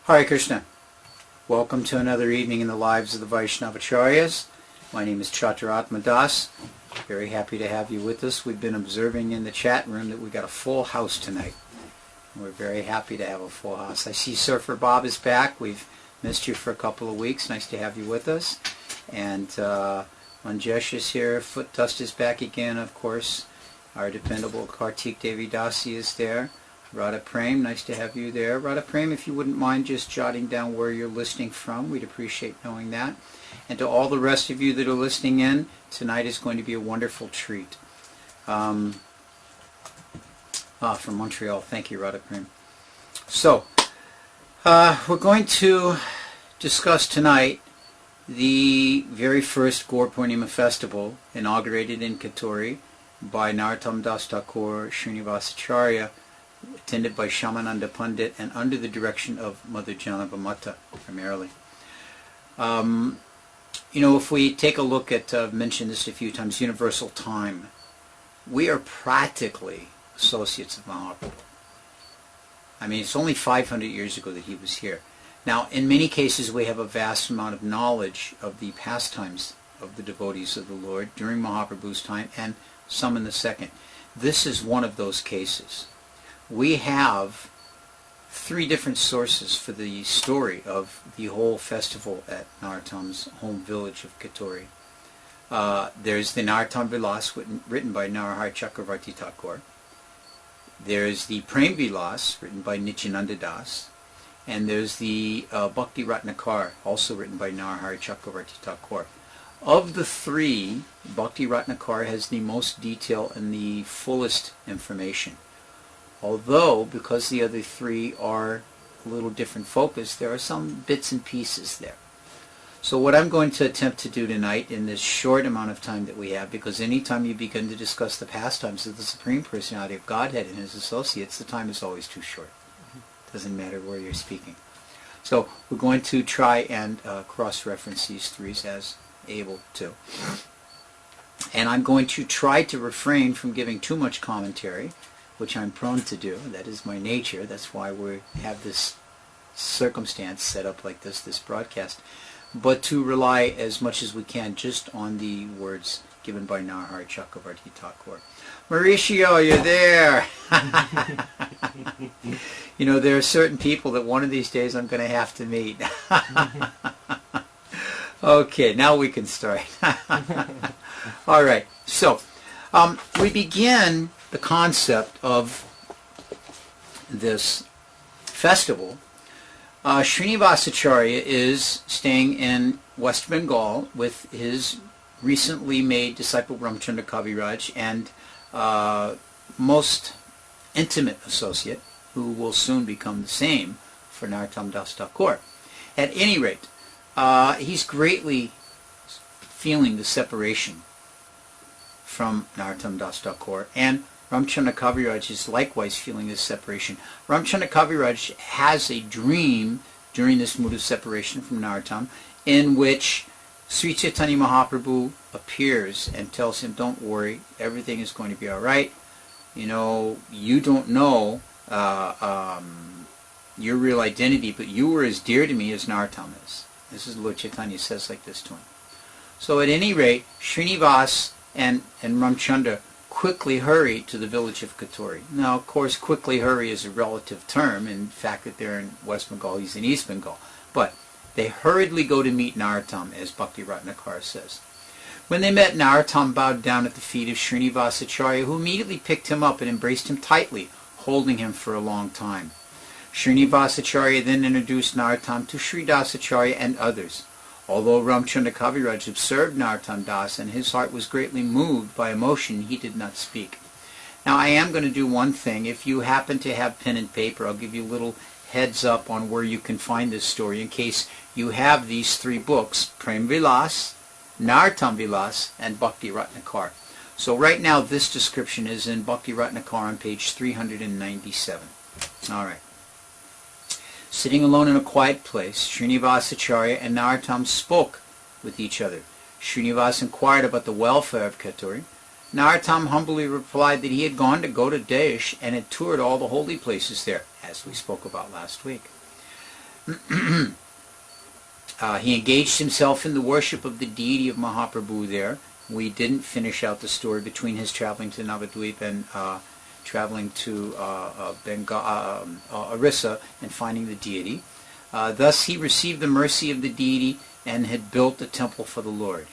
Hare Krishna. Welcome to another evening in the lives of the Vaishnavacharyas. My name is Chaturatma Das. Very happy to have you with us. We've been observing in the chat room that we've got a full house tonight. We're very happy to have a full house. I see Surfer Bob is back. We've missed you for a couple of weeks. Nice to have you with us. And Manjesh is here. Foot Dust is back again, of course. Our dependable Kartik Devi Dasi is there. Radha Prem, nice to have you there. Radha Prem, if you wouldn't mind just jotting down where you're listening from, we'd appreciate knowing that. And to all the rest of you that are listening in, tonight is going to be a wonderful treat. From Montreal, thank you, Radha Prem. So, we're going to discuss tonight the very first Gaura Purnima festival, inaugurated in Katori by Narottam Das Thakur Srinivasacharya, attended by Shyamananda Pandit and under the direction of Mother Janava Mata primarily. If we take a look at, I've mentioned this a few times, universal time, we are practically associates of Mahaprabhu. I mean, it's only 500 years ago that he was here. Now, in many cases, we have a vast amount of knowledge of the pastimes of the devotees of the Lord during Mahaprabhu's time and some in the second. This is one of those cases. We have three different sources for the story of the whole festival at Narottam's home village of Katori. There's the Narottam Vilas written by Narahari Chakravarti Thakur. There's the Prem Vilas written by Nityananda Das. And there's the Bhakti Ratnakar, also written by Narahari Chakravarti Thakur. Of the three, Bhakti Ratnakar has the most detail and the fullest information. Although, because the other three are a little different focus, there are some bits and pieces there. So what I'm going to attempt to do tonight in this short amount of time that we have, because anytime you begin to discuss the pastimes of the Supreme Personality of Godhead and His associates, the time is always too short. Doesn't matter where you're speaking. So we're going to try and cross-reference these threes as able to. And I'm going to try to refrain from giving too much commentary, which I'm prone to do. That is my nature. That's why we have this circumstance set up like this broadcast. But to rely as much as we can just on the words given by Narahari Chakravarti Thakur. Mauricio, you're there! There are certain people that one of these days I'm going to have to meet. Okay, now we can start. All right, so we begin the concept of this festival. Srinivasacharya is staying in West Bengal with his recently made disciple Ramchandra Kaviraj and most intimate associate, who will soon become the same for Narottam Das Thakur. At any rate, he's greatly feeling the separation from Narottam Das Thakur, and Ramchandra Kaviraj is likewise feeling this separation. Ramchandra Kaviraj has a dream during this mood of separation from Narottam in which Sri Chaitanya Mahaprabhu appears and tells him, don't worry, everything is going to be all right. You don't know your real identity, but you were as dear to me as Narottam is. This is Lord Chaitanya says like this to him. So at any rate, Srinivas and Ramchandra quickly hurry to the village of Katori. Now, of course, quickly hurry is a relative term, in fact that they're in West Bengal, he's in East Bengal. But they hurriedly go to meet Narottam, as Bhakti Ratnakar says. When they met, Narottam bowed down at the feet of Srinivasacharya, who immediately picked him up and embraced him tightly, holding him for a long time. Srinivasacharya then introduced Narottam to Sridasacharya and others. Although Ramchandra Kaviraj observed Narottam Das and his heart was greatly moved by emotion, he did not speak. Now I am going to do one thing. If you happen to have pen and paper, I'll give you a little heads up on where you can find this story in case you have these three books, Prem Vilas, Narottam Vilas, and Bhakti Ratnakar. So right now this description is in Bhakti Ratnakar on page 397. All right. Sitting alone in a quiet place, Srinivasacharya and Narottam spoke with each other. Srinivas inquired about the welfare of Katori. Narottam humbly replied that he had gone to Gaura and had toured all the holy places there, as we spoke about last week. He engaged himself in the worship of the deity of Mahaprabhu there. We didn't finish out the story between his traveling to Navadvip and traveling to Orissa and finding the deity. Thus he received the mercy of the deity and had built a temple for the Lord.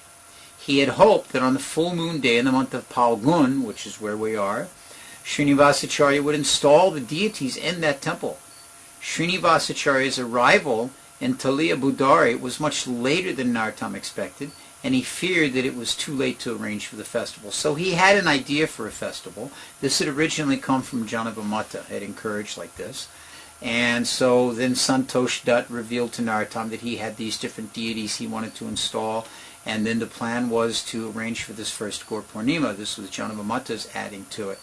He had hoped that on the full moon day in the month of Palgun, which is where we are, Srinivasacharya would install the deities in that temple. Srinivasacharya's arrival in Taliya Budari was much later than Narottam expected, and he feared that it was too late to arrange for the festival. So he had an idea for a festival. This had originally come from Janavamata, had encouraged like this. And so then Santosh Dutt revealed to Narottam that he had these different deities he wanted to install, and then the plan was to arrange for this first Gaur Purnima. This was Janavamata's adding to it.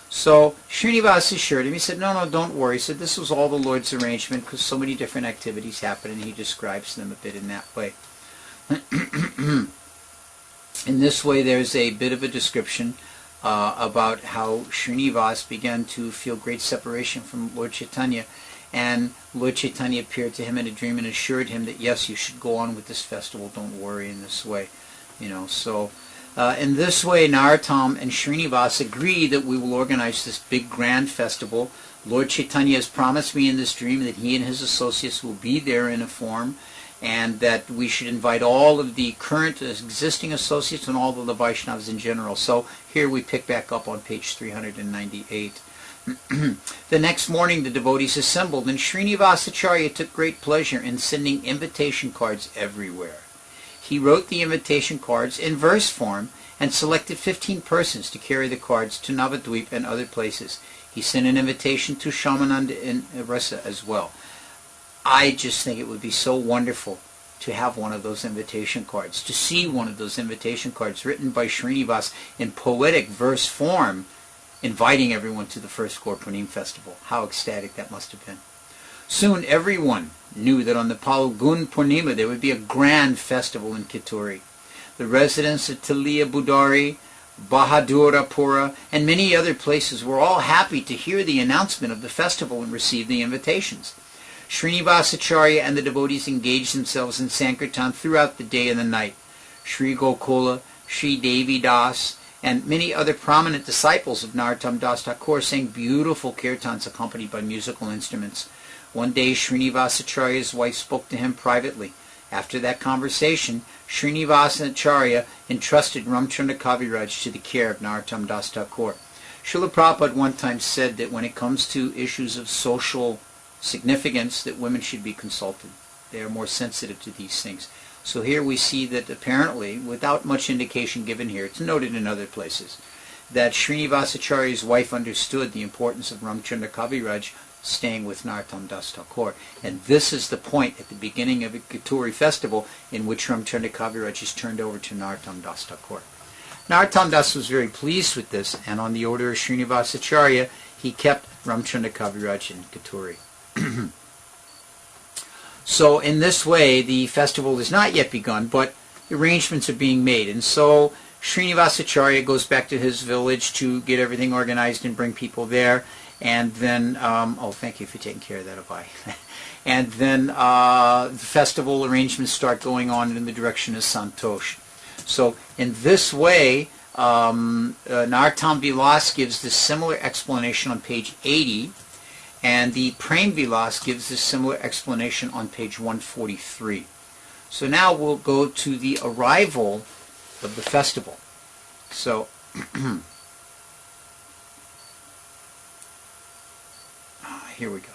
So Srinivas assured him, he said, no, don't worry. He said, this was all the Lord's arrangement because so many different activities happen, and he describes them a bit in that way. In this way, there's a bit of a description about how Srinivas began to feel great separation from Lord Chaitanya, and Lord Chaitanya appeared to him in a dream and assured him that yes, you should go on with this festival, don't worry, in this way. So in this way, Narottam and Srinivas agree that we will organize this big grand festival. Lord Chaitanya has promised me in this dream that he and his associates will be there in a form, and that we should invite all of the current existing associates and all of the Vaishnavas in general. So here we pick back up on page 398. The next morning the devotees assembled, and Srinivasacharya took great pleasure in sending invitation cards everywhere. He wrote the invitation cards in verse form and selected 15 persons to carry the cards to Navadvip and other places. He sent an invitation to Shamananda in Orissa as well. I just think it would be so wonderful to have one of those invitation cards, to see one of those invitation cards written by Srinivas in poetic verse form, inviting everyone to the first Gaur Purnima festival. How ecstatic that must have been. Soon everyone knew that on the Palgun Purnima there would be a grand festival in Kituri. The residents of Taliya Budari, Bahadurapura, and many other places were all happy to hear the announcement of the festival and receive the invitations. Srinivasacharya and the devotees engaged themselves in Sankirtan throughout the day and the night. Sri Gokula, Sri Devi Das, and many other prominent disciples of Narottam Das Thakur sang beautiful kirtans accompanied by musical instruments. One day Srinivasacharya's wife spoke to him privately. After that conversation, Srinivasacharya entrusted Ramchandra Kaviraj to the care of Narottam Das Thakur. Srila Prabhupada one time said that when it comes to issues of social significance, that women should be consulted. They are more sensitive to these things. So here we see that apparently, without much indication given here, it's noted in other places, that Srinivasacharya's wife understood the importance of Ramchandra Kaviraj staying with Narottam Das Thakur. And this is the point at the beginning of a Kituri festival in which Ramchandra Kaviraj is turned over to Narottam Das Thakur. Narottam Das was very pleased with this, and on the order of Srinivasacharya, he kept Ramchandra Kaviraj in Kituri. So in this way, the festival is not yet begun, but arrangements are being made. And so Srinivasacharya goes back to his village to get everything organized and bring people there. And then, thank you for taking care of that, Abhay. And then the festival arrangements start going on in the direction of Santosh. So in this way, Narottam Vilas gives this similar explanation on page 80, and the Prem Vilas gives this similar explanation on page 143. So now we'll go to the arrival of the festival. So here we go.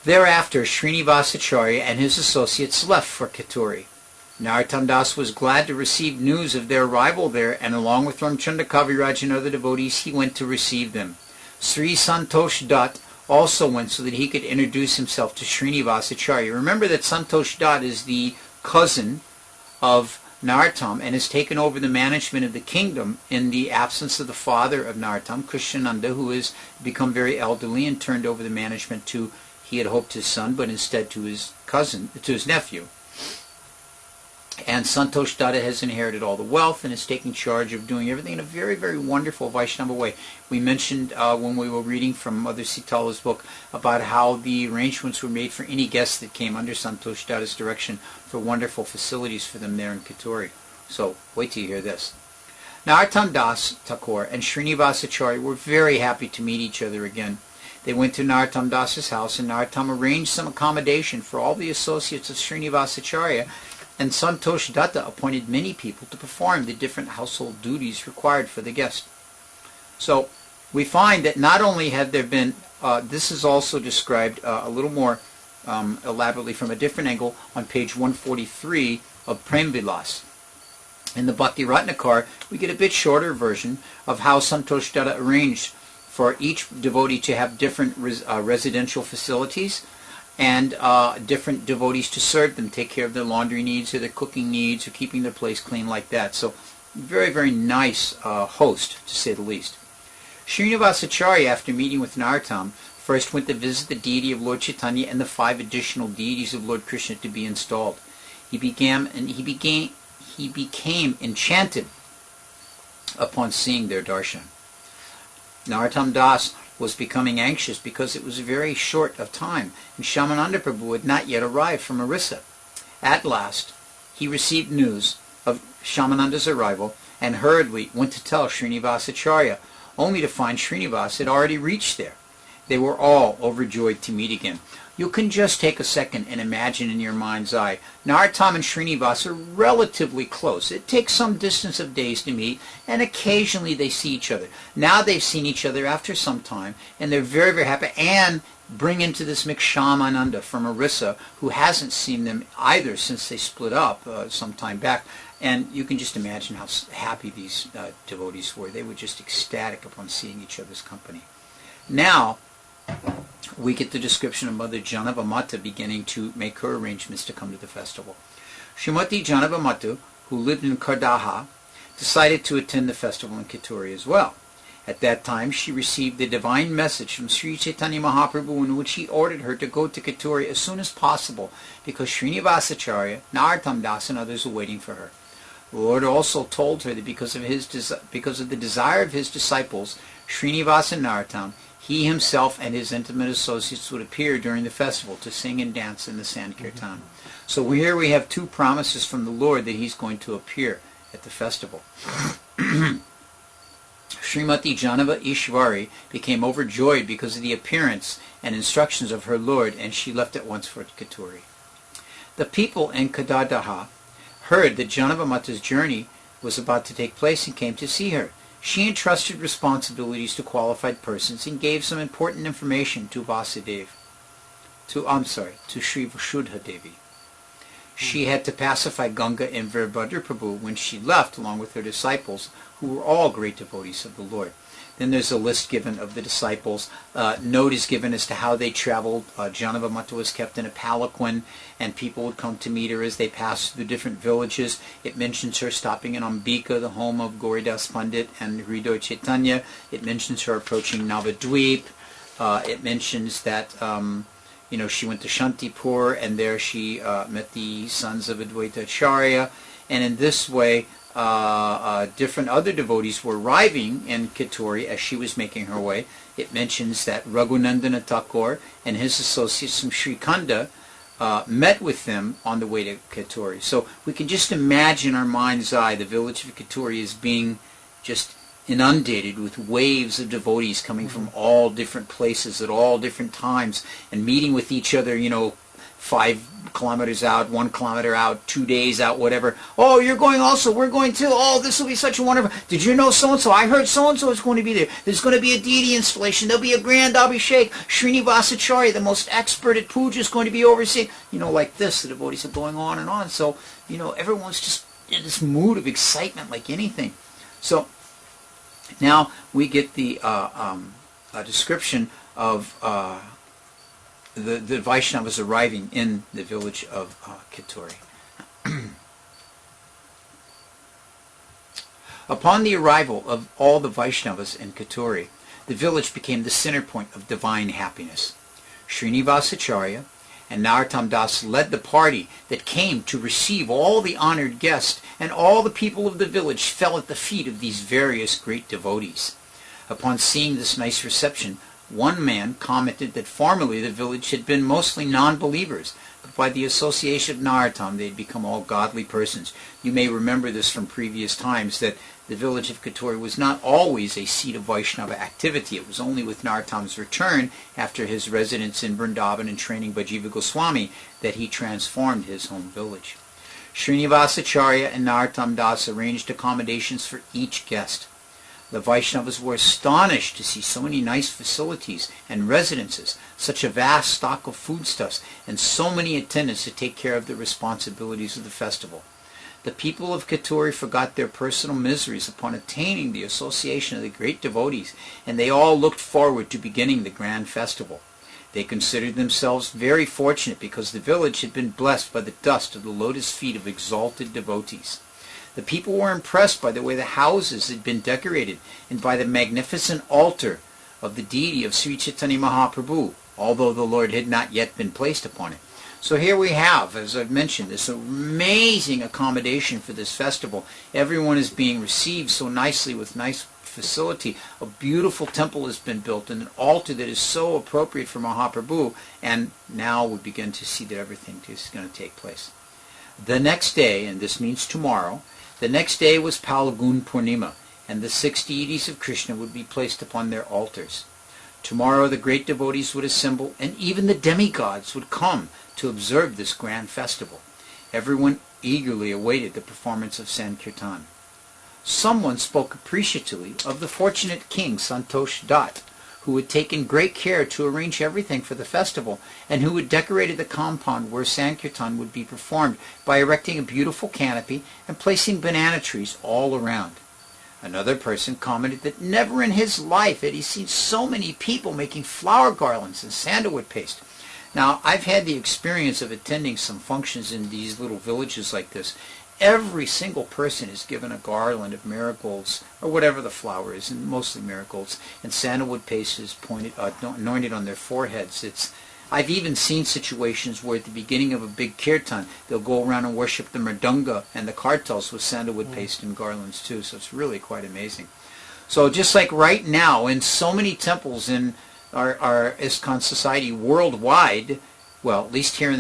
Thereafter, Srinivasacharya and his associates left for Kituri. Narottam Das was glad to receive news of their arrival there, and along with Ramchandra Kaviraj and other devotees, he went to receive them. Sri Santosh Dutt also went so that he could introduce himself to Srinivasacharya. Remember that Santosh Dutt is the cousin of Narottam and has taken over the management of the kingdom in the absence of the father of Narottam, Krishnananda, who has become very elderly and turned over the management to, he had hoped, his son, but instead to his cousin, to his nephew. And Santosh Datta has inherited all the wealth and is taking charge of doing everything in a very, very wonderful Vaishnava way. We mentioned when we were reading from Mother Sitala's book about how the arrangements were made for any guests that came under Santosh Datta's direction for wonderful facilities for them there in Kittori. So wait till you hear this. Narottam Das Thakur and Srinivasacharya were very happy to meet each other again. They went to Narottam Das's house, and Narottam arranged some accommodation for all the associates of Srinivasacharya, and Santosh Datta appointed many people to perform the different household duties required for the guest. So we find that not only have there been, this is also described a little more elaborately from a different angle on page 143 of Prem Vilas. In the Bhakti Ratnakar, we get a bit shorter version of how Santosh Datta arranged for each devotee to have different residential facilities, and different devotees to serve them, take care of their laundry needs or their cooking needs or keeping their place clean like that. So very, very nice host, to say the least. Srinivasacharya, after meeting with Narottam, first went to visit the deity of Lord Chaitanya and the 5 additional deities of Lord Krishna to be installed. He became enchanted upon seeing their darshan. Narottam Das was becoming anxious because it was very short of time, and Shamananda Prabhu had not yet arrived from Orissa. At last, he received news of Shamananda's arrival and hurriedly went to tell Srinivasacharya, only to find Srinivas had already reached there. They were all overjoyed to meet again. You can just take a second and imagine in your mind's eye. Narottam and Srinivas are relatively close. It takes some distance of days to meet, and occasionally they see each other. Now they've seen each other after some time, and they're very, very happy, and bring into this mix Shamananda from Orissa, who hasn't seen them either since they split up some time back. And you can just imagine how happy these devotees were. They were just ecstatic upon seeing each other's company. Now, we get the description of Mother Janava Mata beginning to make her arrangements to come to the festival. Srimati Janava Mata, who lived in Kardaha, decided to attend the festival in Kittori as well. At that time, she received the divine message from Sri Chaitanya Mahaprabhu in which he ordered her to go to Kittori as soon as possible because Srinivasacharya, Narottam Das, and others were waiting for her. The Lord also told her that because of the desire of his disciples, Srinivas and Narottam, he himself and his intimate associates would appear during the festival to sing and dance in the Sankirtan. So here we have 2 promises from the Lord that he's going to appear at the festival. Srimati Janava Ishwari became overjoyed because of the appearance and instructions of her Lord, and she left at once for Kittori. The people in Kadadaha heard that Janava Mata's journey was about to take place and came to see her. She entrusted responsibilities to qualified persons and gave some important information to Sri Vasudha Devi. She had to pacify Ganga and Veerbhadra Prabhu when she left along with her disciples, who were all great devotees of the Lord. Then there's a list given of the disciples. Note is given as to how they traveled. Janava Mata was kept in a palanquin, and people would come to meet her as they passed through different villages. It mentions her stopping in Ambika, the home of Gauridas Pandit and Hridoy Chaitanya. It mentions her approaching Navadweep. It mentions that she went to Shantipur, and there she met the sons of Advaita Acharya. And in this way, different other devotees were arriving in Kittori as she was making her way. It mentions that Raghunandana Thakur and his associates from Srikanda met with them on the way to Kittori. So we can just imagine our mind's eye the village of Kittori as being just inundated with waves of devotees coming from all different places at all different times and meeting with each other, 5 kilometers out, 1 kilometer out, 2 days out, whatever. Oh, you're going also. We're going too. Oh, this will be such a wonderful. Did you know so-and-so? I heard so-and-so is going to be there. There's going to be a deity installation. There'll be a grand Abhishek. Srinivasacharya, the most expert at puja, is going to be overseeing. Like this, the devotees are going on and on. So, everyone's just in this mood of excitement like anything. So, now we get the description of the Vaishnavas arriving in the village of Kittori. Upon the arrival of all the Vaishnavas in Kittori, the village became the center point of divine happiness. Srinivasacharya and Narottam Das led the party that came to receive all the honored guests, and all the people of the village fell at the feet of these various great devotees. Upon seeing this nice reception, one man commented that formerly the village had been mostly non-believers, but by the association of Narottam they had become all godly persons. You may remember this from previous times, that the village of Katori was not always a seat of Vaishnava activity. It was only with Narottam's return after his residence in Vrindavan and training by Jiva Goswami that he transformed his home village. Srinivasacharya and Narottam Das arranged accommodations for each guest. The Vaishnavas were astonished to see so many nice facilities and residences, such a vast stock of foodstuffs, and so many attendants to take care of the responsibilities of the festival. The people of Katori forgot their personal miseries upon attaining the association of the great devotees, and they all looked forward to beginning the grand festival. They considered themselves very fortunate because the village had been blessed by the dust of the lotus feet of exalted devotees. The people were impressed by the way the houses had been decorated and by the magnificent altar of the deity of Sri Chaitanya Mahaprabhu, although the Lord had not yet been placed upon it. So here we have, as I've mentioned, this amazing accommodation for this festival. Everyone is being received so nicely with nice facility. A beautiful temple has been built and an altar that is so appropriate for Mahaprabhu, and now we begin to see that everything is going to take place. The next day, and this means tomorrow, the next day was Falgun Purnima, and the 6 deities of Krishna would be placed upon their altars. Tomorrow the great devotees would assemble, and even the demigods would come to observe this grand festival. Everyone eagerly awaited the performance of Sankirtan. Someone spoke appreciatively of the fortunate king Santosh Dutt, who had taken great care to arrange everything for the festival, and who had decorated the compound where Sankirtan would be performed by erecting a beautiful canopy and placing banana trees all around. Another person commented that never in his life had he seen so many people making flower garlands and sandalwood paste. Now, I've had the experience of attending some functions in these little villages like this. Every single person is given a garland of marigolds, or whatever the flower is, and mostly marigolds, and sandalwood paste is anointed on their foreheads. I've even seen situations where at the beginning of a big kirtan, they'll go around and worship the mridanga and the kartals with sandalwood paste and garlands too, so it's really quite amazing. So just like right now, in so many temples in our ISKCON society worldwide, well, at least here in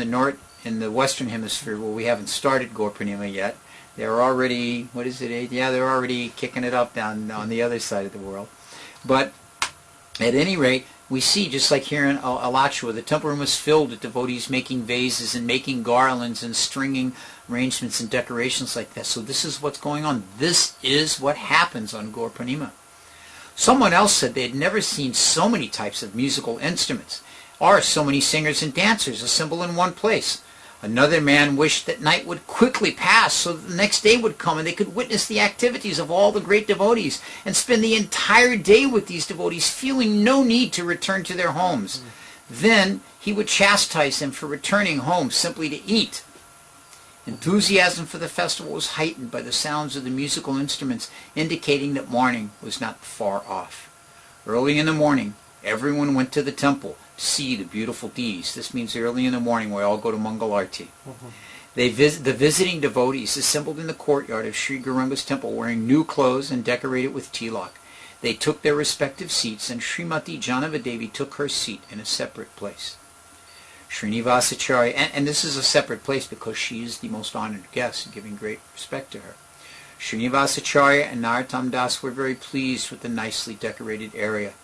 the Western Hemisphere, where we haven't started Gaura Purnima yet, they're already, they're already kicking it up down on the other side of the world. But at any rate, we see, just like here in Alachua, the temple room was filled with devotees making vases and making garlands and stringing arrangements and decorations like that. So this is what's going on. This is what happens on Gaura Purnima. Someone else said they had never seen so many types of musical instruments, or so many singers and dancers assembled in one place. Another man wished that night would quickly pass so that the next day would come and they could witness the activities of all the great devotees and spend the entire day with these devotees, feeling no need to return to their homes. Then he would chastise them for returning home simply to eat. Enthusiasm for the festival was heightened by the sounds of the musical instruments, indicating that morning was not far off. Early in the morning, everyone went to the temple to see the beautiful deities. This means early in the morning we all go to Mangalarti. The visiting devotees assembled in the courtyard of Sri Gauranga's temple wearing new clothes and decorated with tilak. They took their respective seats, and Srimati Janavadevi took her seat in a separate place. Srinivasacharya, and this is a separate place because she is the most honored guest, giving great respect to her. Srinivasacharya and Narottam Das were very pleased with the nicely decorated area.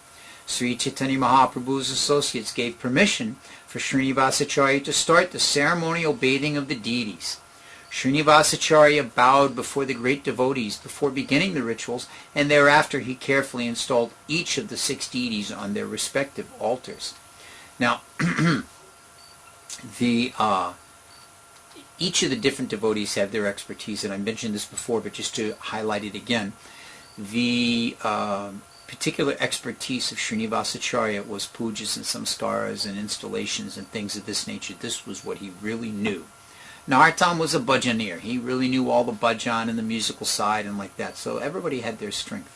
Sri Chaitanya Mahaprabhu's associates gave permission for Srinivasacharya to start the ceremonial bathing of the deities. Srinivasacharya bowed before the great devotees before beginning the rituals, and thereafter he carefully installed each of the 6 deities on their respective altars. Now, each of the different devotees have their expertise, and I mentioned this before, but just to highlight it again, the particular expertise of Srinivasacharya was pujas and samskaras and installations and things of this nature. This was what he really knew. Narottam was a bhajaneer. He really knew all the bhajan and the musical side and like that. So everybody had their strength.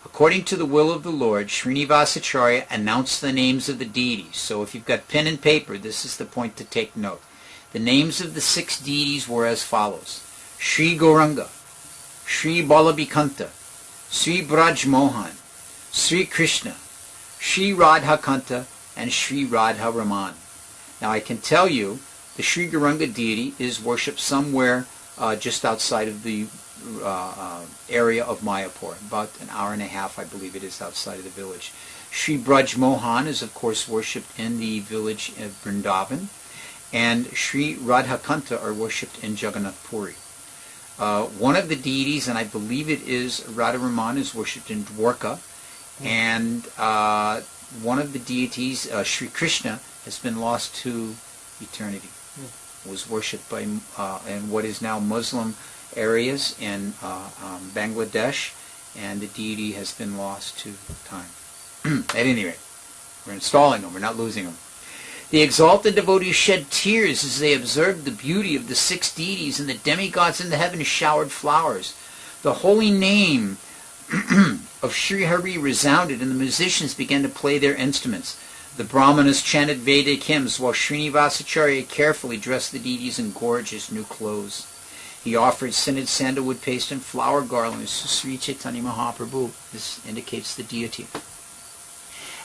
According to the will of the Lord, Srinivasacharya announced the names of the deities. So if you've got pen and paper, this is the point to take note. The names of the 6 deities were as follows: Sri Gauranga, Sri Balabhikanta, Sri Braj Mohan, Sri Krishna, Sri Radhakanta, and Sri Radha Raman. Now I can tell you the Sri Gauranga deity is worshipped somewhere just outside of the area of Mayapur, about an hour and a half, I believe it is, outside of the village. Sri Braj Mohan is, of course, worshipped in the village of Vrindavan, and Sri Radhakanta are worshipped in Jagannath Puri. One of the deities, and I believe it is Radha Raman, is worshipped in Dwarka, and one of the deities, Sri Krishna, has been lost to eternity. Was worshipped by in what is now Muslim areas in Bangladesh, and the deity has been lost to time. At any rate, we're installing them, we're not losing them. The exalted devotees shed tears as they observed the beauty of the 6 deities, and the demigods in the heavens showered flowers. The holy name of Sri Hari resounded, and the musicians began to play their instruments. The Brahmanas chanted Vedic hymns, while Srinivasacharya carefully dressed the deities in gorgeous new clothes. He offered scented sandalwood paste and flower garlands to Sri Chaitanya Mahaprabhu. This indicates the deity.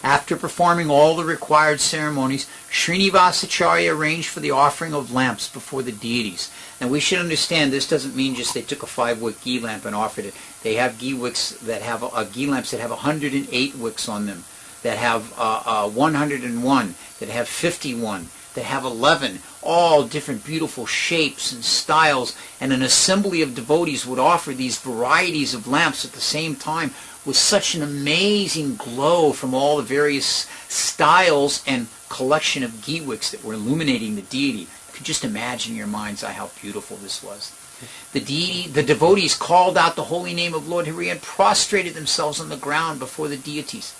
After performing all the required ceremonies, Srinivasacharya arranged for the offering of lamps before the deities. Now we should understand this doesn't mean just they took a 5-wick ghee lamp and offered it. They have ghee lamps that have 108 wicks on them, that have 101, that have 51, that have 11, all different beautiful shapes and styles, and an assembly of devotees would offer these varieties of lamps at the same time with such an amazing glow from all the various styles and collection of ghee wicks that were illuminating the deity. You could just imagine in your mind's eye how beautiful this was. The devotees called out the holy name of Lord Hari and prostrated themselves on the ground before the deities.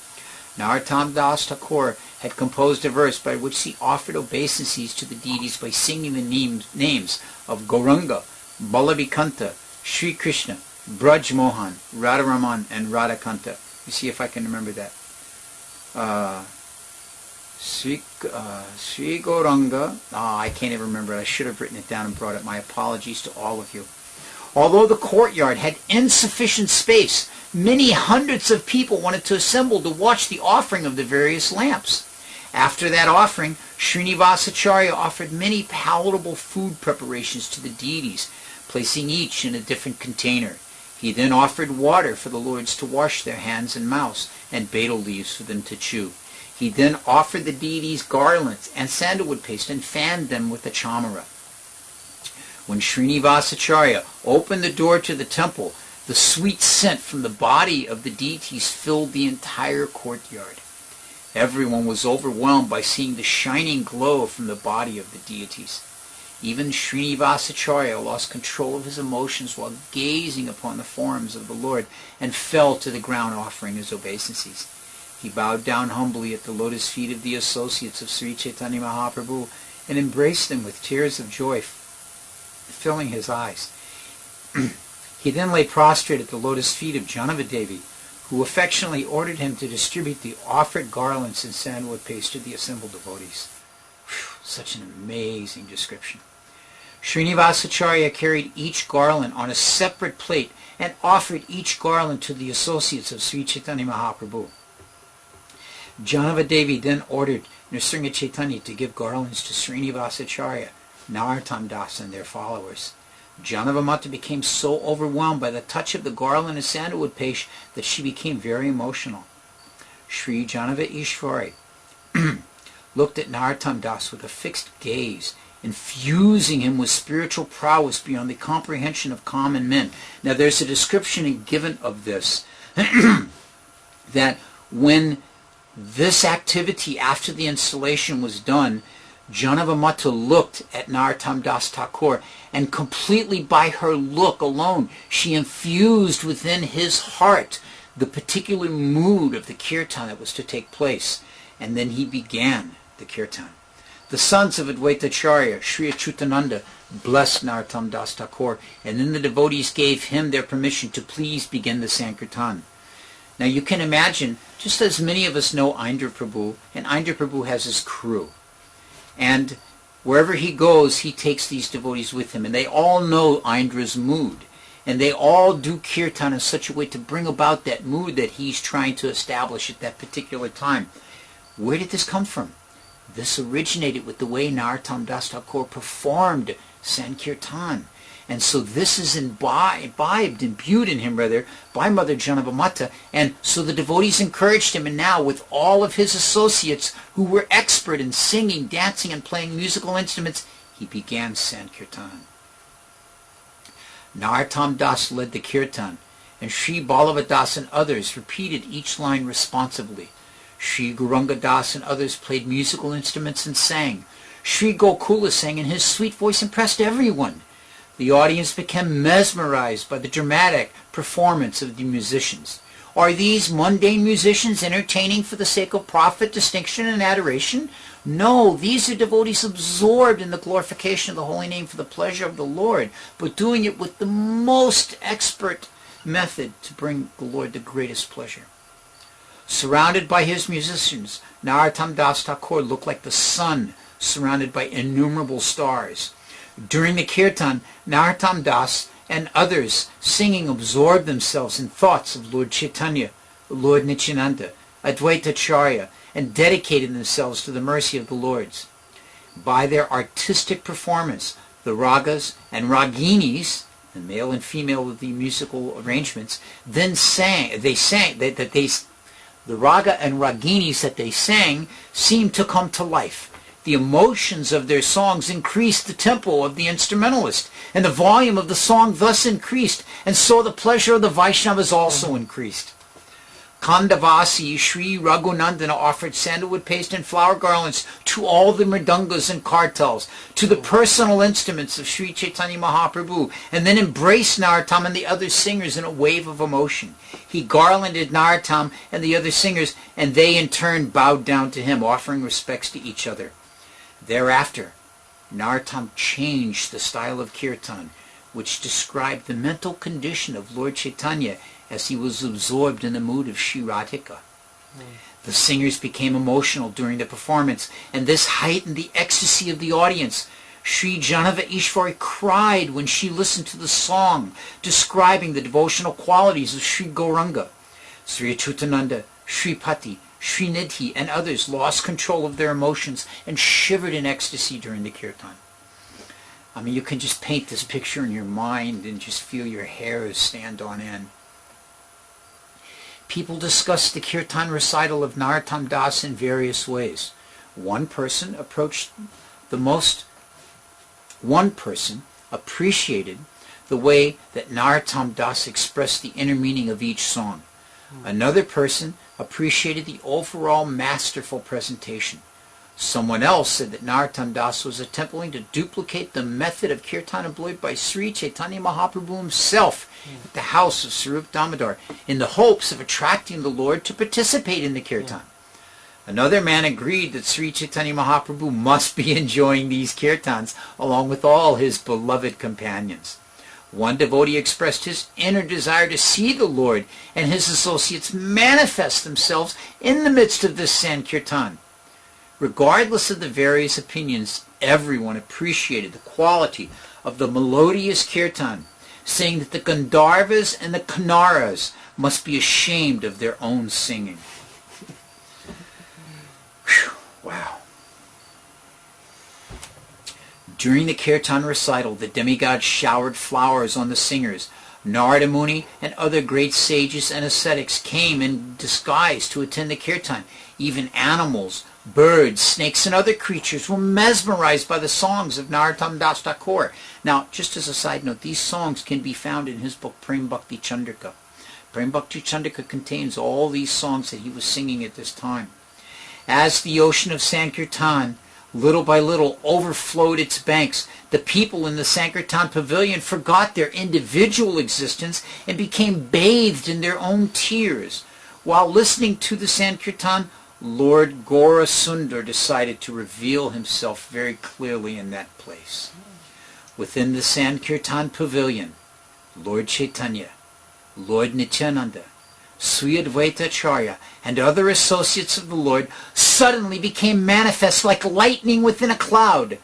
Narottam Das Thakur had composed a verse by which he offered obeisances to the deities by singing the names of Gauranga, Balabhikanta, Sri Krishna, Braj Mohan, Radharaman, and Radhakanta. You see if I can remember that. Sri Gauranga. I can't even remember it. I should have written it down and brought it. My apologies to all of you. Although the courtyard had insufficient space, many hundreds of people wanted to assemble to watch the offering of the various lamps. After that offering, Srinivasacharya offered many palatable food preparations to the deities, placing each in a different container. He then offered water for the lords to wash their hands and mouths, and betel leaves for them to chew. He then offered the deities garlands and sandalwood paste and fanned them with a chamara. When Srinivasacharya opened the door to the temple, the sweet scent from the body of the deities filled the entire courtyard. Everyone was overwhelmed by seeing the shining glow from the body of the deities. Even Srinivasacharya lost control of his emotions while gazing upon the forms of the Lord and fell to the ground offering his obeisances. He bowed down humbly at the lotus feet of the associates of Sri Chaitanya Mahaprabhu and embraced them with tears of joy filling his eyes. He then lay prostrate at the lotus feet of Janavadevi, who affectionately ordered him to distribute the offered garlands and sandalwood paste to the assembled devotees. Such an amazing description. Srinivasacharya carried each garland on a separate plate and offered each garland to the associates of Sri Chaitanya Mahaprabhu. Janavadevi then ordered Nrsimha Chaitanya to give garlands to Srinivasacharya, Narottam Das, and their followers. Janavamata became so overwhelmed by the touch of the garland and sandalwood paste that she became very emotional. Sri Janava Ishwari looked at Narottam Das with a fixed gaze, infusing him with spiritual prowess beyond the comprehension of common men. Now there's a description given of this, that when this activity after the installation was done, Janavamata looked at Narottam Das Thakur, and completely by her look alone, she infused within his heart the particular mood of the kirtan that was to take place. And then he began the kirtan. The sons of Advaitacharya, Sri Achyutananda, blessed Narottam Das Thakur, and then the devotees gave him their permission to please begin the Sankirtan. Now you can imagine, just as many of us know Indra Prabhu, and Indra Prabhu has his crew. And wherever he goes, he takes these devotees with him. And they all know Indra's mood. And they all do kirtan in such a way to bring about that mood that he's trying to establish at that particular time. Where did this come from? This originated with the way Narottam Das Thakur performed Sankirtan. And so this is imbibed, imbued in him, rather, by Mother Janavamata. And so the devotees encouraged him, and now with all of his associates who were expert in singing, dancing, and playing musical instruments, he began Sankirtan. Narottam Das led the kirtan, and Sri Ballava Das and others repeated each line responsively. Sri Gauranga Das and others played musical instruments and sang. Sri Gokula sang, and his sweet voice impressed everyone. The audience became mesmerized by the dramatic performance of the musicians. Are these mundane musicians entertaining for the sake of profit, distinction, and adoration? No, these are devotees absorbed in the glorification of the holy name for the pleasure of the Lord, but doing it with the most expert method to bring the Lord the greatest pleasure. Surrounded by his musicians, Narottam Das Thakur looked like the sun surrounded by innumerable stars. During the kirtan, Narottam Das and others singing absorbed themselves in thoughts of Lord Chaitanya, Lord Nityananda, Advaita Acharya, and dedicated themselves to the mercy of the Lords. By their artistic performance, the ragas and raginis, the male and female of the musical arrangements, then the raga and raginis that they sang seemed to come to life. The emotions of their songs increased the tempo of the instrumentalist, and the volume of the song thus increased, and so the pleasure of the Vaishnavas also increased. Kandavasi Sri Raghunandana offered sandalwood paste and flower garlands to all the mridangas and kartals, to the personal instruments of Sri Chaitanya Mahaprabhu, and then embraced Narottam and the other singers in a wave of emotion. He garlanded Narottam and the other singers, and they in turn bowed down to him, offering respects to each other. Thereafter, Narottam changed the style of kirtan, which described the mental condition of Lord Chaitanya as he was absorbed in the mood of Sri Radhika. The singers became emotional during the performance, and this heightened the ecstasy of the audience. Sri Janava Ishwari cried when she listened to the song describing the devotional qualities of Sri Gauranga. Sri Achutananda, Sri Pati, Sri Nidhi, and others lost control of their emotions and shivered in ecstasy during the kirtan. I mean, you can just paint this picture in your mind and just feel your hairs stand on end. People discussed the kirtan recital of Narottam Das in various ways. One person appreciated the way that Narottam Das expressed the inner meaning of each song. Another person appreciated the overall masterful presentation. Someone else said that Narottam Das was attempting to duplicate the method of kirtan employed by Sri Chaitanya Mahaprabhu himself at the house of Sarup Damodar, in the hopes of attracting the Lord to participate in the kirtan. Another man agreed that Sri Chaitanya Mahaprabhu must be enjoying these kirtans along with all his beloved companions. One devotee expressed his inner desire to see the Lord and his associates manifest themselves in the midst of this Sankirtan. Regardless of the various opinions, everyone appreciated the quality of the melodious kirtan, saying that the Gandharvas and the Kinnaras must be ashamed of their own singing. Whew, wow. During the kirtan recital, the demigods showered flowers on the singers. Narada Muni and other great sages and ascetics came in disguise to attend the kirtan. Even animals, birds, snakes, and other creatures were mesmerized by the songs of Narottam Das Thakur. Now, just as a side note, these songs can be found in his book Prem Bhakti Chandrika. Prem Bhakti Chandrika contains all these songs that he was singing at this time. As the ocean of Sankirtan, little by little, overflowed its banks, the people in the Sankirtan pavilion forgot their individual existence and became bathed in their own tears. While listening to the Sankirtan, Lord Gaura Sundar decided to reveal himself very clearly in that place. Within the Sankirtan pavilion, Lord Chaitanya, Lord Nityananda, Sri Advaita Acharya and other associates of the Lord suddenly became manifest like lightning within a cloud.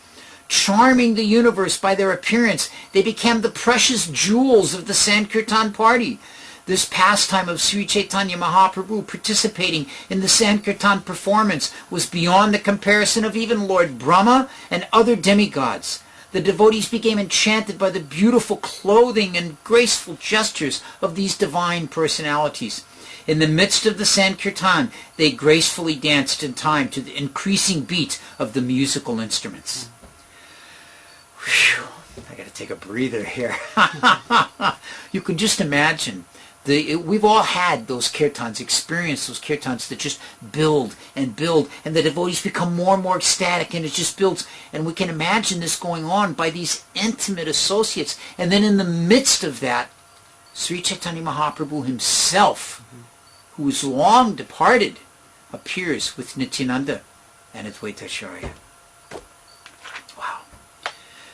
Charming the universe by their appearance, they became the precious jewels of the Sankirtan party. This pastime of Sri Chaitanya Mahaprabhu participating in the Sankirtan performance was beyond the comparison of even Lord Brahma and other demigods. The devotees became enchanted by the beautiful clothing and graceful gestures of these divine personalities. In the midst of the Sankirtan, they gracefully danced in time to the increasing beat of the musical instruments. Whew, I got to take a breather here. You can just imagine. We've all had those kirtans, experienced those kirtans that just build, and the devotees become more and more ecstatic, and it just builds. And we can imagine this going on by these intimate associates. And then in the midst of that, Sri Chaitanya Mahaprabhu himself, who is long departed, appears with Nityananda and Advaita Acharya. Wow.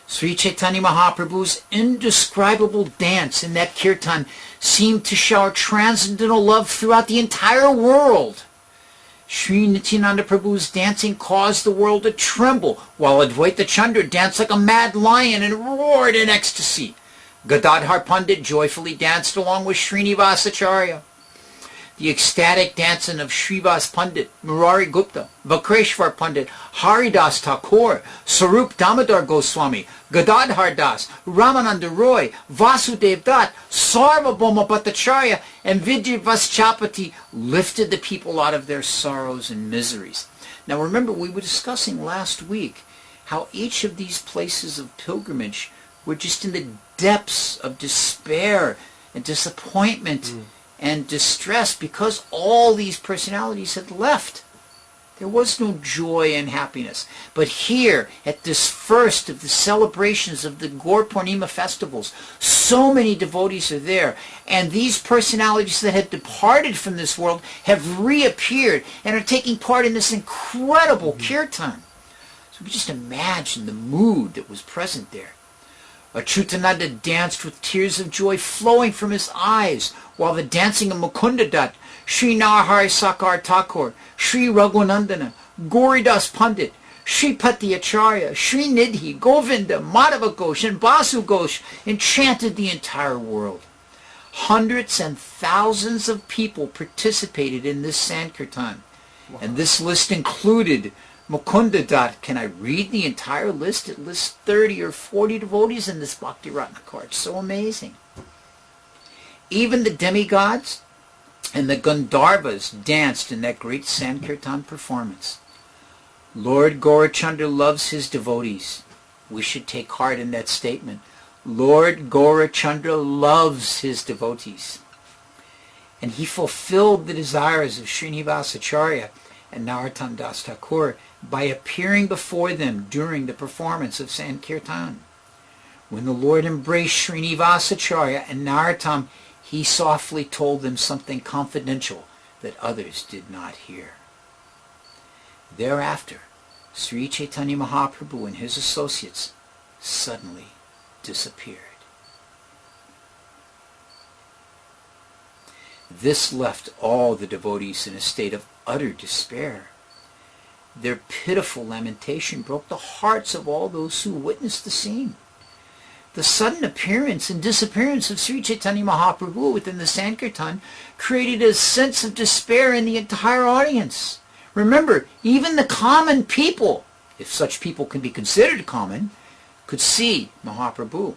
Sri Chaitanya Mahaprabhu's indescribable dance in that kirtan seemed to shower transcendental love throughout the entire world. Sri Nityananda Prabhu's dancing caused the world to tremble, while Advaita Chandra danced like a mad lion and roared in ecstasy. Gadadhar Pandit joyfully danced along with Srinivas Acharya. The ecstatic dancing of Srivas Pandit, Murari Gupta, Vakreshwar Pandit, Haridas Thakur, Sarup Damodar Goswami, Gadadhar Das, Ramananda Roy, Vasudev Dutt, Sarvabhauma Bhattacharya, and Vijay Vaschapati lifted the people out of their sorrows and miseries. Now remember, we were discussing last week how each of these places of pilgrimage were just in the depths of despair and disappointment and distress because all these personalities had left. There was no joy and happiness. But here, at this first of the celebrations of the Gaura Purnima festivals, so many devotees are there, and these personalities that had departed from this world have reappeared and are taking part in this incredible kirtan. So we just imagine the mood that was present there. Achyutananda danced with tears of joy flowing from his eyes, while the dancing of Mukunda Dutt, Sri Narhari Sakar Thakur, Sri Raghunandana, Gauridas Pandit, Sri Pati Acharya, Sri Nidhi, Govinda, Madhava Ghosh, and Basu Ghosh enchanted the entire world. Hundreds and thousands of people participated in this Sankirtan. Wow. And this list included Mukunda Dutt. Can I read the entire list? It lists 30 or 40 devotees in this Bhakti Ratnakar. It's so amazing. Even the demigods and the Gandharvas danced in that great Sankirtan performance. Lord Gaurachandra loves his devotees. We should take heart in that statement. Lord Gaurachandra loves his devotees. And he fulfilled the desires of Srinivas Acharya and Narottam Das Thakur by appearing before them during the performance of Sankirtan. When the Lord embraced Srinivas Acharya and Narottam, he softly told them something confidential that others did not hear. Thereafter, Sri Chaitanya Mahaprabhu and his associates suddenly disappeared. This left all the devotees in a state of utter despair. Their pitiful lamentation broke the hearts of all those who witnessed the scene. The sudden appearance and disappearance of Sri Chaitanya Mahaprabhu within the Sankirtan created a sense of despair in the entire audience. Remember, even the common people, if such people can be considered common, could see Mahaprabhu.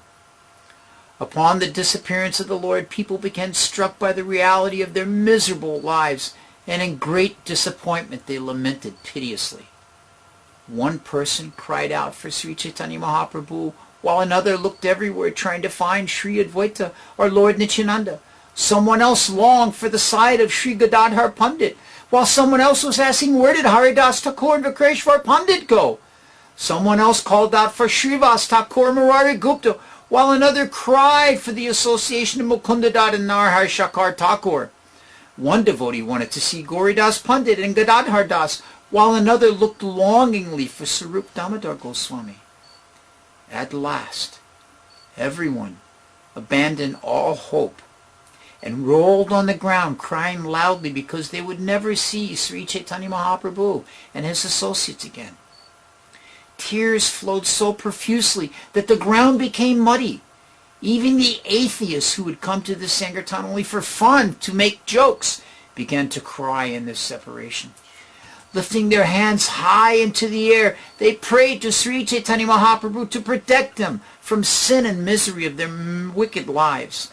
Upon the disappearance of the Lord, people became struck by the reality of their miserable lives, and in great disappointment they lamented piteously. One person cried out for Sri Chaitanya Mahaprabhu, while another looked everywhere trying to find Sri Advaita or Lord Nityananda. Someone else longed for the sight of Sri Gadadhar Pandit, while someone else was asking, where did Haridas Thakur and Vakreshwar Pandit go? Someone else called out for Srivas Thakur and Murari Gupta, while another cried for the association of Mukunda Dutt and Narhari Sakar Thakur. One devotee wanted to see Gauridas Pandit and Gadadhar Das, while another looked longingly for Sarup Damodar Goswami. At last, everyone abandoned all hope and rolled on the ground, crying loudly because they would never see Sri Chaitanya Mahaprabhu and his associates again. Tears flowed so profusely that the ground became muddy. Even the atheists who had come to the Sankirtan only for fun, to make jokes, began to cry in this separation. Lifting their hands high into the air, they prayed to Sri Chaitanya Mahaprabhu to protect them from sin and misery of their wicked lives.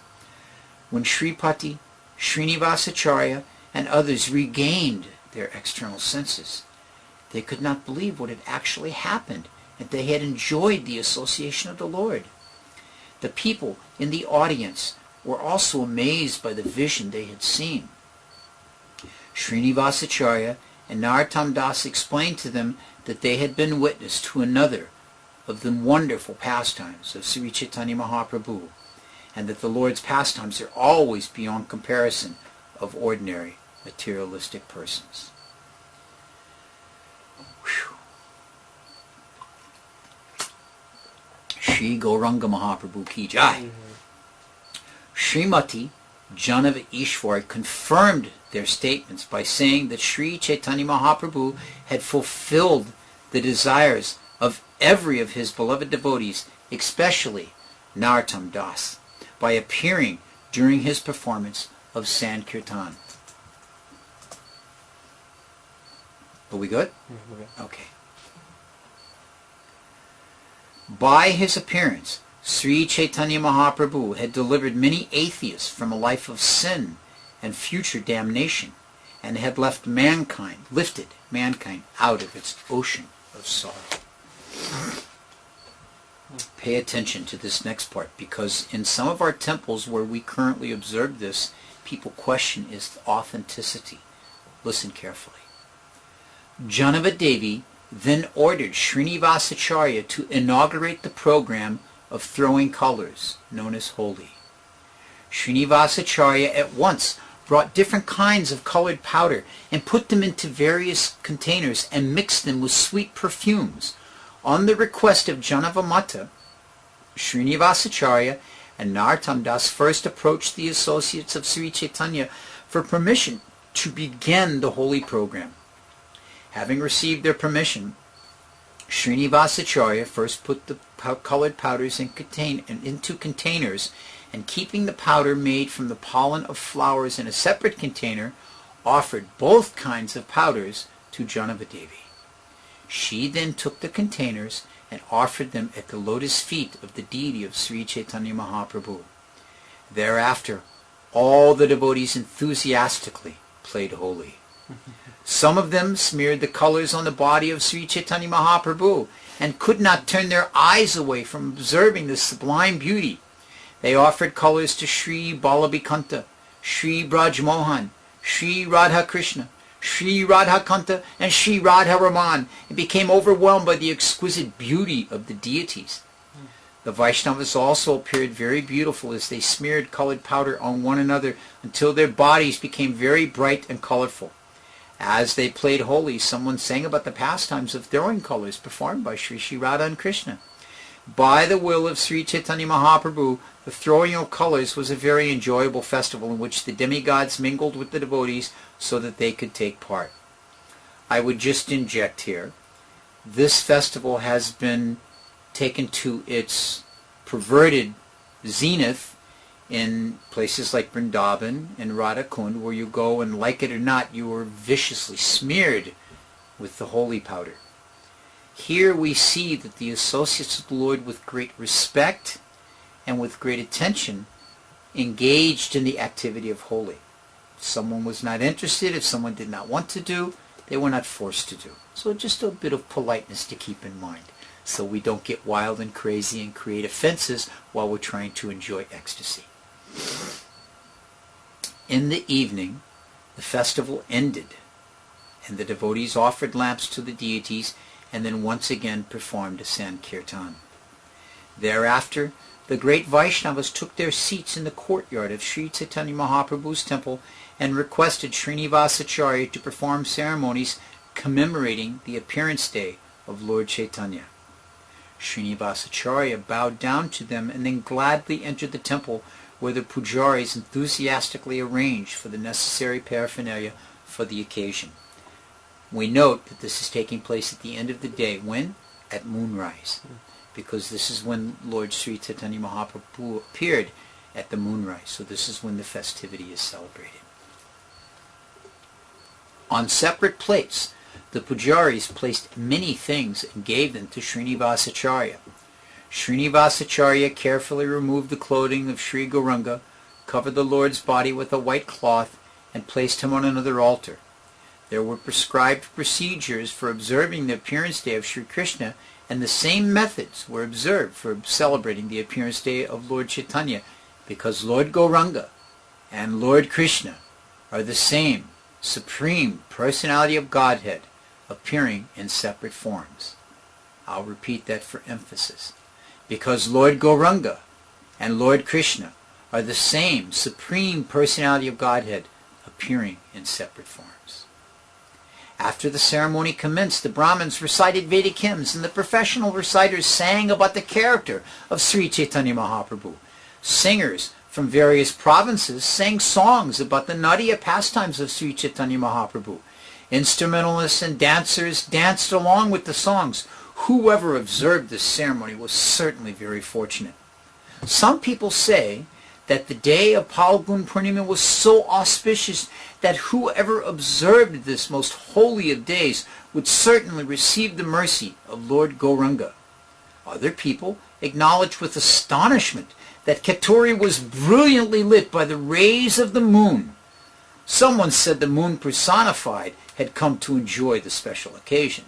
When Sripati, Srinivasacharya, and others regained their external senses, they could not believe what had actually happened, and they had enjoyed the association of the Lord. The people in the audience were also amazed by the vision they had seen. Srinivasacharya and Narottam Das explained to them that they had been witness to another of the wonderful pastimes of Sri Chaitanya Mahaprabhu, and that the Lord's pastimes are always beyond comparison of ordinary materialistic persons. Whew. Shri Gauranga Mahaprabhu ki jai. Srimati Janav Ishwar confirmed their statements by saying that Sri Chaitanya Mahaprabhu had fulfilled the desires of every of his beloved devotees, especially Narottam Das, by appearing during his performance of Sankirtan. Are we good? Okay. By his appearance, Sri Chaitanya Mahaprabhu had delivered many atheists from a life of sin and future damnation, and had lifted mankind out of its ocean of sorrow. Pay attention to this next part, because in some of our temples where we currently observe this, people question its authenticity. Listen carefully. Janavadevi then ordered Srinivasacharya to inaugurate the program of throwing colors, known as Holi. Srinivasacharya at once brought different kinds of colored powder and put them into various containers and mixed them with sweet perfumes. On the request of Janavamata, Srinivasacharya and Narottam Das first approached the associates of Sri Chaitanya for permission to begin the holy program. Having received their permission, Srinivasacharya first put the colored powders into containers, and keeping the powder made from the pollen of flowers in a separate container, offered both kinds of powders to Janavadevi. She then took the containers and offered them at the lotus feet of the deity of Sri Chaitanya Mahaprabhu. Thereafter, all the devotees enthusiastically played Holi. Some of them smeared the colors on the body of Sri Chaitanya Mahaprabhu and could not turn their eyes away from observing the sublime beauty. They offered colors to Sri Balabhikanta, Sri Braj Mohan, Sri Radha Krishna, Sri Radha Kanta, and Sri Radha Raman, and became overwhelmed by the exquisite beauty of the deities. The Vaishnavas also appeared very beautiful as they smeared colored powder on one another until their bodies became very bright and colorful. As they played Holi, someone sang about the pastimes of throwing colors performed by Sri Radha and Krishna. By the will of Sri Chaitanya Mahaprabhu, the throwing of colors was a very enjoyable festival in which the demigods mingled with the devotees so that they could take part. I would just inject here, this festival has been taken to its perverted zenith in places like Vrindavan and Radhakund, where you go and, like it or not, you are viciously smeared with the holy powder. Here we see that the associates of the Lord, with great respect and with great attention, engaged in the activity of Holi. If someone was not interested, if someone did not want to do, they were not forced to do. So just a bit of politeness to keep in mind, so we don't get wild and crazy and create offenses while we're trying to enjoy ecstasy. In the evening, the festival ended, and the devotees offered lamps to the deities and then once again performed a Sankirtan. Thereafter, the great Vaishnavas took their seats in the courtyard of Sri Chaitanya Mahaprabhu's temple and requested Srinivasacharya to perform ceremonies commemorating the appearance day of Lord Chaitanya. Srinivasacharya bowed down to them and then gladly entered the temple, where the pujaris enthusiastically arranged for the necessary paraphernalia for the occasion. We note that this is taking place at the end of the day. When? At moonrise. Because this is when Lord Sri Chaitanya Mahaprabhu appeared at the moonrise. So this is when the festivity is celebrated. On separate plates, the pujaris placed many things and gave them to Srinivasacharya. Srinivasacharya carefully removed the clothing of Sri Gauranga, covered the Lord's body with a white cloth, and placed him on another altar. There were prescribed procedures for observing the appearance day of Sri Krishna, and the same methods were observed for celebrating the appearance day of Lord Chaitanya, because Lord Gauranga and Lord Krishna are the same Supreme Personality of Godhead, appearing in separate forms. I'll repeat that for emphasis. Because Lord Gauranga and Lord Krishna are the same Supreme Personality of Godhead, appearing in separate forms. After the ceremony commenced, the Brahmins recited Vedic hymns, and the professional reciters sang about the character of Sri Chaitanya Mahaprabhu. Singers from various provinces sang songs about the Natya pastimes of Sri Chaitanya Mahaprabhu. Instrumentalists and dancers danced along with the songs. Whoever observed this ceremony was certainly very fortunate. Some people say that the day of Phalgun Purnima was so auspicious that whoever observed this most holy of days would certainly receive the mercy of Lord Gauranga. Other people acknowledged with astonishment that Keturi was brilliantly lit by the rays of the moon. Someone said the moon personified had come to enjoy the special occasion.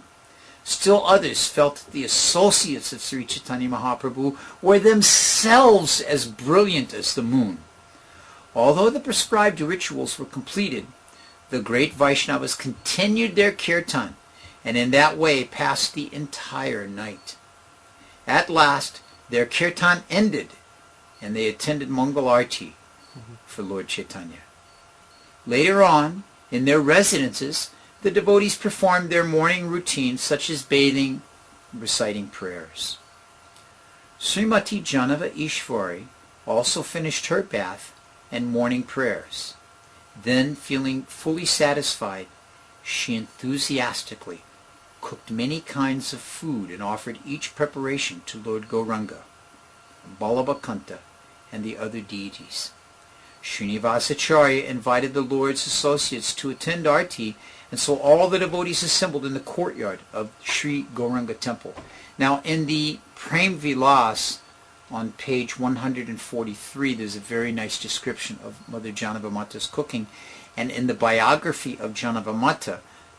Still others felt that the associates of Sri Chaitanya Mahaprabhu were themselves as brilliant as the moon. Although the prescribed rituals were completed, the great Vaishnavas continued their kirtan, and in that way passed the entire night. At last, their kirtan ended, and they attended Mangal Arti for Lord Chaitanya. Later on, in their residences, the devotees performed their morning routines such as bathing and reciting prayers. Srimati Janava Ishwari also finished her bath and morning prayers. Then, feeling fully satisfied, she enthusiastically cooked many kinds of food and offered each preparation to Lord Gauranga, Balabhakanta, and the other deities. Srinivasacharya invited the Lord's associates to attend Arti, and so all the devotees assembled in the courtyard of Sri Gauranga Temple. Now, in the Prem Vilas, on page 143, there's a very nice description of Mother Janavamata's cooking. And in the biography of Janavamata,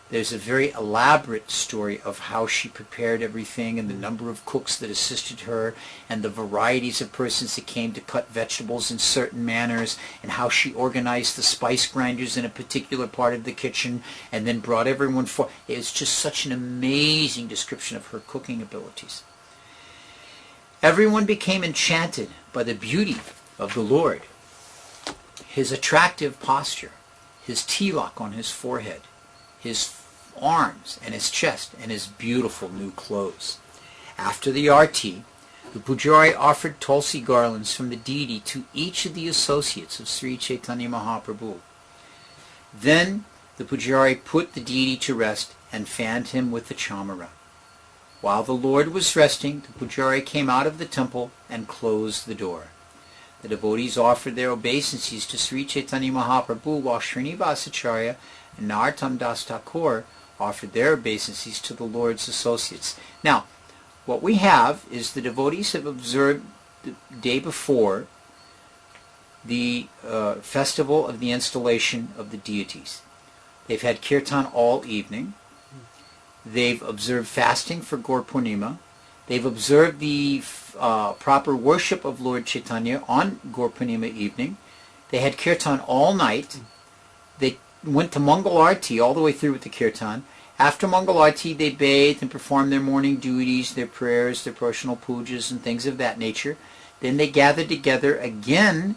there's a very elaborate story of how she prepared everything and the number of cooks that assisted her and the varieties of persons that came to cut vegetables in certain manners and how she organized the spice grinders in a particular part of the kitchen and then brought everyone for. It's just such an amazing description of her cooking abilities. Everyone became enchanted by the beauty of the Lord, his attractive posture, his tilak on his forehead, his arms and his chest, and his beautiful new clothes. After the arti, the pujari offered tulsi garlands from the deity to each of the associates of Sri Chaitanya Mahaprabhu. Then the pujari put the deity to rest and fanned him with the chamara. While the Lord was resting, the pujari came out of the temple and closed the door. The devotees offered their obeisances to Sri Chaitanya Mahaprabhu, while Srinivasacharya and Narottam Das Thakur offered their obeisances to the Lord's associates. Now, what we have is the devotees have observed the day before the festival of the installation of the deities. They've had kirtan all evening. They've observed fasting for Gaur Purnima. They've observed the proper worship of Lord Chaitanya on Gaur Purnima evening. They had kirtan all night. They went to Mangal Arti all the way through with the kirtan. After Mangal Arti, they bathed and performed their morning duties, their prayers, their personal pujas, and things of that nature. Then they gathered together again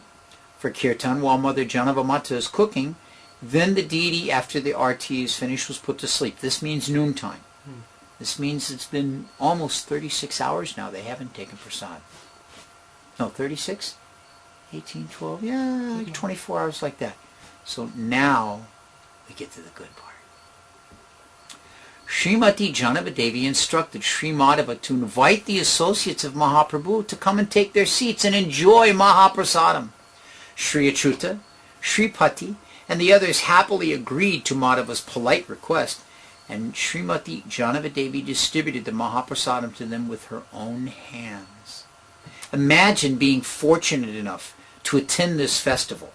for kirtan while Mother Janavamata is cooking. Then the deity, after the arti is finished, was put to sleep. This means noontime. This means it's been almost 36 hours now. They haven't taken prasad. No, 36? 18, 12, yeah, like 24 hours like that. So now we get to the good part. Srimati Janavadevi instructed Sri Madhava to invite the associates of Mahaprabhu to come and take their seats and enjoy Mahaprasadam. Sri Achyuta, Sri Pati, and the others happily agreed to Madhava's polite request, and Srimati Janavadevi distributed the Mahaprasadam to them with her own hands. Imagine being fortunate enough to attend this festival.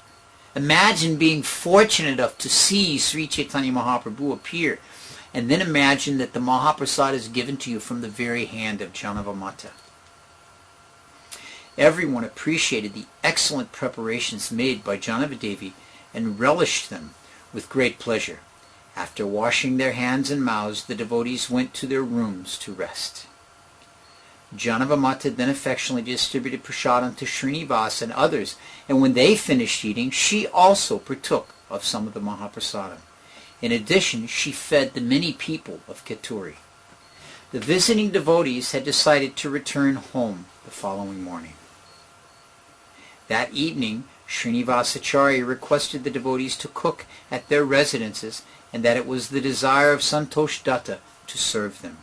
Imagine being fortunate enough to see Sri Chaitanya Mahaprabhu appear. And then imagine that the Mahaprasad is given to you from the very hand of Janavamata. Everyone appreciated the excellent preparations made by Janavadevi and relished them with great pleasure. After washing their hands and mouths, the devotees went to their rooms to rest. Janavamata then affectionately distributed prasadam to Srinivas and others, and when they finished eating, she also partook of some of the Mahaprasadam. In addition, she fed the many people of Keturi. The visiting devotees had decided to return home the following morning. That evening, Srinivasacharya requested the devotees to cook at their residences, and that it was the desire of Santosh Datta to serve them.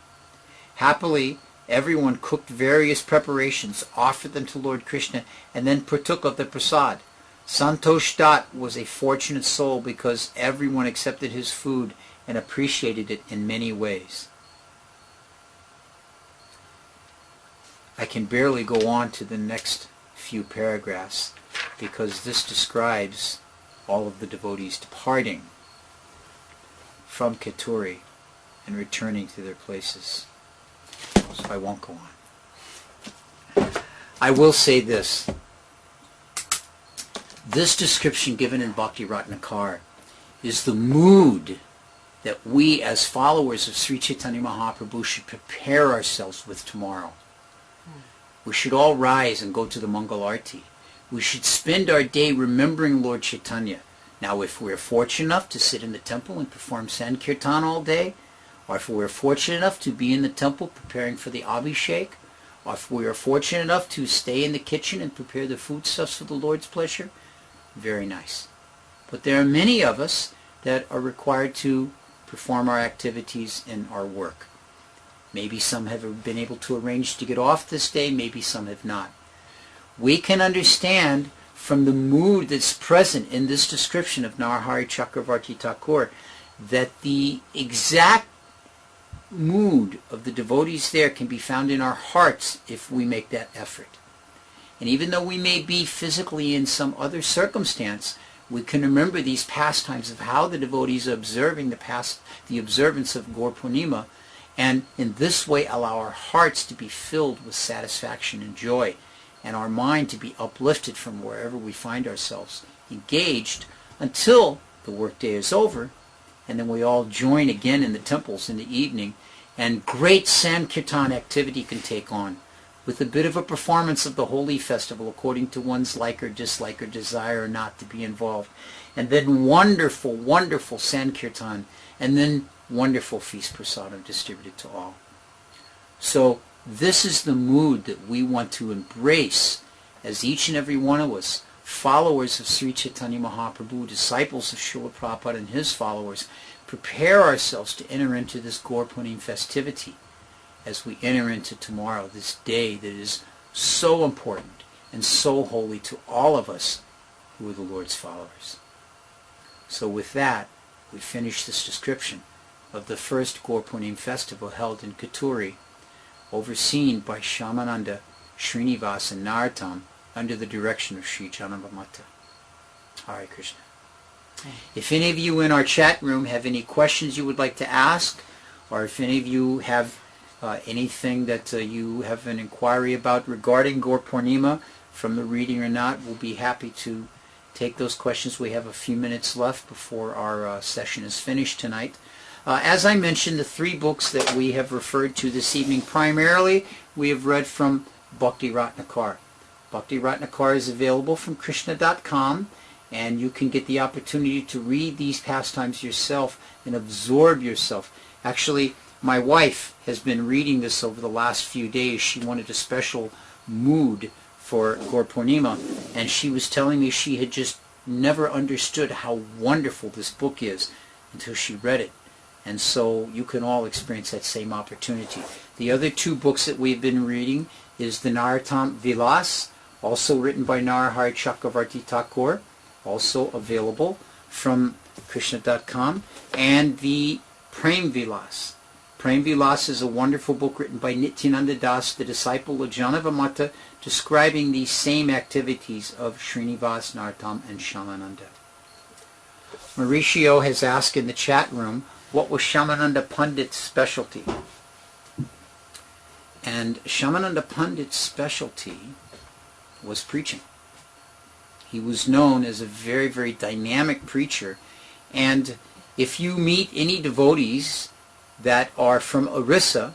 Happily, everyone cooked various preparations, offered them to Lord Krishna, and then partook of the prasad. Santosh Datta was a fortunate soul because everyone accepted his food and appreciated it in many ways. I can barely go on to the next few paragraphs because this describes all of the devotees departing from Keturi and returning to their places. So I won't go on. I will say this. This description given in Bhakti Ratnakar is the mood that we as followers of Sri Chaitanya Mahaprabhu should prepare ourselves with tomorrow. We should all rise and go to the Mangal Arti. We should spend our day remembering Lord Chaitanya. Now, if we're fortunate enough to sit in the temple and perform Sankirtan all day, or if we're fortunate enough to be in the temple preparing for the Abhishek, or if we are fortunate enough to stay in the kitchen and prepare the foodstuffs for the Lord's pleasure, very nice. But there are many of us that are required to perform our activities and our work. Maybe some have been able to arrange to get off this day, maybe some have not. We can understand from the mood that's present in this description of Narahari Chakravarti Thakur that the exact mood of the devotees there can be found in our hearts if we make that effort. And even though we may be physically in some other circumstance, we can remember these pastimes of how the devotees are observing the observance of Gaur Purnima, and in this way allow our hearts to be filled with satisfaction and joy, and our mind to be uplifted from wherever we find ourselves engaged until the workday is over, and then we all join again in the temples in the evening, and great Sankirtan activity can take on, with a bit of a performance of the holy festival according to one's like or dislike or desire or not to be involved, and then wonderful, wonderful Sankirtan, and then wonderful feast prasadam distributed to all. So this is the mood that we want to embrace as each and every one of us, followers of Sri Chaitanya Mahaprabhu, disciples of Srila Prabhupada and his followers, prepare ourselves to enter into this Gaur Punim festivity as we enter into tomorrow, this day that is so important and so holy to all of us who are the Lord's followers. So with that, we finish this description of the first Gaur Punim festival held in Keturi, overseen by Shyamananda, Srinivas, and Narottam under the direction of Sri Janavamata. Hare Krishna. If any of you in our chat room have any questions you would like to ask, or if any of you have anything that you have an inquiry about regarding Gaur Purnima from the reading or not, we'll be happy to take those questions. We have a few minutes left before our session is finished tonight. As I mentioned, the three books that we have referred to this evening, primarily we have read from Bhakti Ratnakar. Bhakti Ratnakar is available from Krishna.com, and you can get the opportunity to read these pastimes yourself and absorb yourself. Actually, my wife has been reading this over the last few days. She wanted a special mood for Gaura Purnima, and she was telling me she had just never understood how wonderful this book is until she read it. And so you can all experience that same opportunity. The other two books that we've been reading is the Narottam Vilas, also written by Narahari Chakravarti Thakur, also available from Krishna.com, and the Prem Vilas. Prem Vilas is a wonderful book written by Nityananda Das, the disciple of Janavamata, describing these same activities of Srinivas, Narottam, and Shamananda. Mauricio has asked in the chat room, what was Shamananda Pandit's specialty? And Shamananda Pandit's specialty was preaching. He was known as a very, very dynamic preacher. And if you meet any devotees that are from Orissa,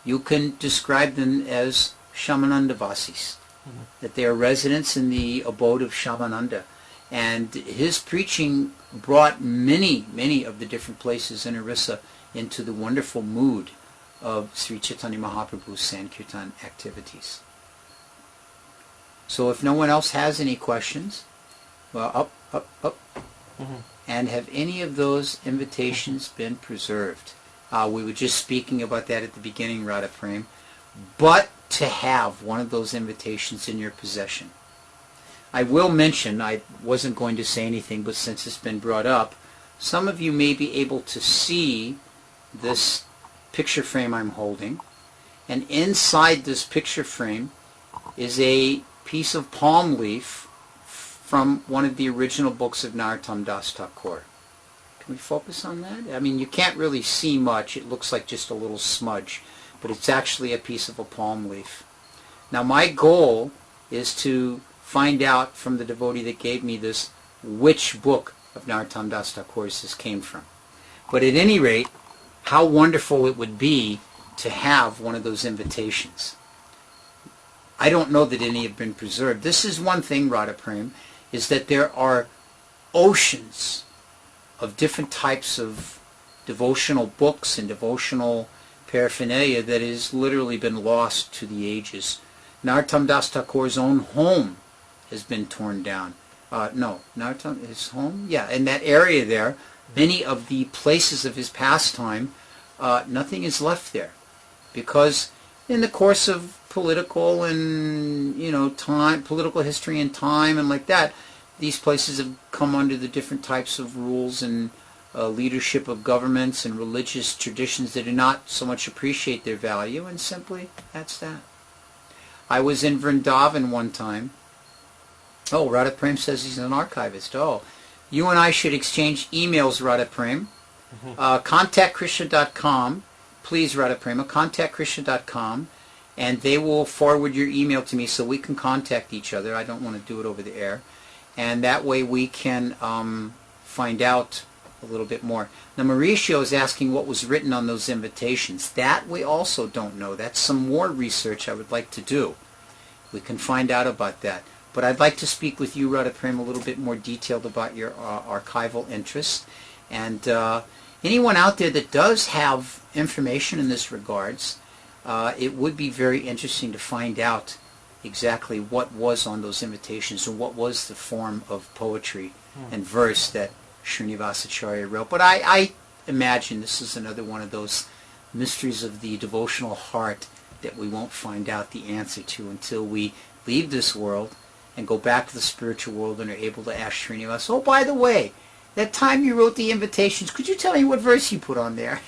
you can describe them as Shamananda Vasis, that they are residents in the abode of Shamananda. And his preaching brought many, many of the different places in Orissa into the wonderful mood of Sri Chaitanya Mahaprabhu's Sankirtan activities. So if no one else has any questions, well, up. And have any of those invitations been preserved? We were just speaking about that at the beginning, Radha Prem. But to have one of those invitations in your possession. I will mention, I wasn't going to say anything, but since it's been brought up, some of you may be able to see this picture frame I'm holding. And inside this picture frame is a piece of palm leaf from one of the original books of Narottam Das Thakur. Can we focus on that? I mean, you can't really see much. It looks like just a little smudge, but it's actually a piece of a palm leaf. Now, my goal is to find out from the devotee that gave me this which book of Narottam Das Thakur's this came from. But at any rate, how wonderful it would be to have one of those invitations. I don't know that any have been preserved. This is one thing, Radha Prem, is that there are oceans of different types of devotional books and devotional paraphernalia that has literally been lost to the ages. Narottam Das Thakur's own home has been torn down. Narottam, his home? Yeah, in that area there, many of the places of his pastime, nothing is left there. Because in the course of political and, political history and time and like that, these places have come under the different types of rules and leadership of governments and religious traditions that do not so much appreciate their value, and simply, that's that. I was in Vrindavan one time. Oh, Radha Prem says he's an archivist. Oh, you and I should exchange emails, Radha Prem. Contact Krishna.com. Please, Radha Prema, contact Krishna.com, and they will forward your email to me so we can contact each other. I don't want to do it over the air. And that way we can find out a little bit more. Now, Mauricio is asking what was written on those invitations. That we also don't know. That's some more research I would like to do. We can find out about that. But I'd like to speak with you, Radha Prem, a little bit more detailed about your archival interests. And anyone out there that does have information in this regards, it would be very interesting to find out exactly what was on those invitations and what was the form of poetry and verse that Srinivasacharya wrote. But I imagine this is another one of those mysteries of the devotional heart that we won't find out the answer to until we leave this world and go back to the spiritual world and are able to ask Srinivas, oh, by the way, that time you wrote the invitations, could you tell me what verse you put on there?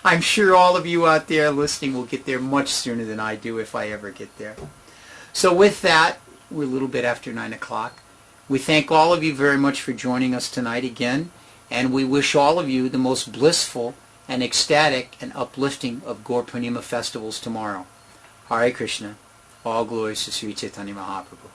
I'm sure all of you out there listening will get there much sooner than I do if I ever get there. So with that, we're a little bit after 9 o'clock. We thank all of you very much for joining us tonight again, and we wish all of you the most blissful and ecstatic and uplifting of Gaura Purnima festivals tomorrow. Hare Krishna. All glories to Sri Chaitanya Mahaprabhu.